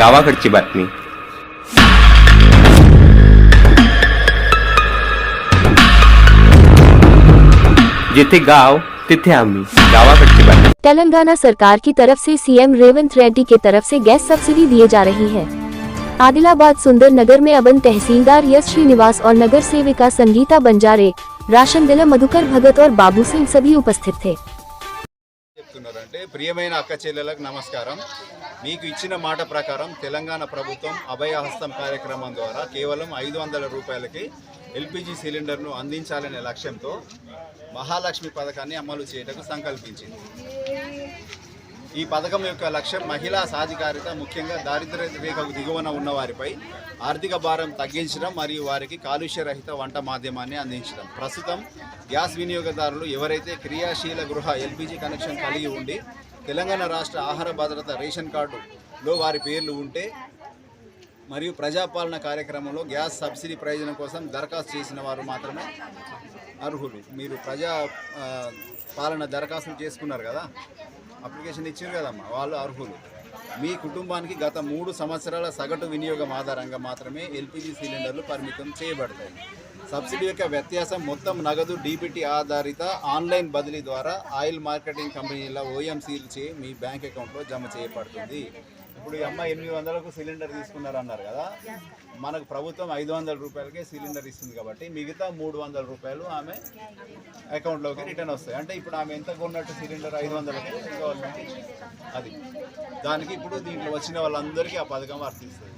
गावाकडची बातमी. जिथे गाव तिथे आम्ही. गावाकडची बातमी. तेलंगाना सरकार की तरफ से सीएम रेवंत रेड्डी के तरफ से गैस सब्सिडी दिए जा रही है. आदिलाबाद सुंदर नगर में अबन तहसीलदार यश श्रीनिवास और नगर सेविका संगीता बंजारे, राशन दिला मधुकर भगत और बाबू सिंह सभी उपस्थित थे. చెప్తున్నారంటే ప్రియమైన అక్క చెల్లెలకు నమస్కారం. మీకు ఇచ్చిన మాట ప్రకారం తెలంగాణ ప్రభుత్వం అభయహస్తం కార్యక్రమం ద్వారా కేవలం 500 రూపాయలకి ఎల్పిజి సిలిండర్ను అందించాలనే లక్ష్యంతో మహాలక్ష్మి పథకాన్ని అమలు చేయటకు సంకల్పించింది. ఈ పథకం యొక్క లక్ష్యం మహిళా సాధికారిత, ముఖ్యంగా దారిద్ర్య రేఖకు దిగువన ఉన్న వారిపై ఆర్థిక భారం తగ్గించడం మరియు వారికి కాలుష్యరహిత వంట మాధ్యమాన్ని అందించడం. ప్రస్తుతం గ్యాస్ వినియోగదారులు ఎవరైతే క్రియాశీల గృహ ఎల్పిజి కనెక్షన్ కలిగి ఉండి తెలంగాణ రాష్ట్ర ఆహార భద్రత రేషన్ కార్డులో వారి పేర్లు ఉంటే మరియు ప్రజాపాలన కార్యక్రమంలో గ్యాస్ సబ్సిడీ ప్రయోజనం కోసం దరఖాస్తు చేసిన వారు మాత్రమే అర్హులు. మీరు ప్రజా పాలన దరఖాస్తులు చేసుకున్నారు కదా, అప్లికేషన్ ఇచ్చారు కదమ్మా, వాళ్ళు అర్హులు. మీ కుటుంబానికి గత 3 సంవత్సరాల సగటు వినియోగం ఆధారంగా మాత్రమే ఎల్పిజి సిలిండర్లు పరిమితం చేయబడతాయి. సబ్సిడీ యొక్క వ్యత్యాసం మొత్తం నగదు డీబీటీ ఆధారిత ఆన్లైన్ బదిలీ ద్వారా ఆయిల్ మార్కెటింగ్ కంపెనీల ఓఎంసీలు చే మీ బ్యాంక్ అకౌంట్లో జమ చేయబడుతుంది. ఇప్పుడు ఈ అమ్మ 800కు సిలిండర్ తీసుకున్నారు అన్నారు కదా, మనకు ప్రభుత్వం 500 రూపాయలకే సిలిండర్ ఇస్తుంది కాబట్టి మిగతా 300 రూపాయలు ఆమె అకౌంట్లోకి రిటర్న్ వస్తాయి. అంటే ఇప్పుడు ఆమె ఎంత కొన్నట్టు సిలిండర్ 500కి గవర్నమెంట్ ఇచ్చింది. అది దానికి ఇప్పుడు దీంట్లో వచ్చిన వాళ్ళందరికీ ఆ పథకం వర్తిస్తుంది.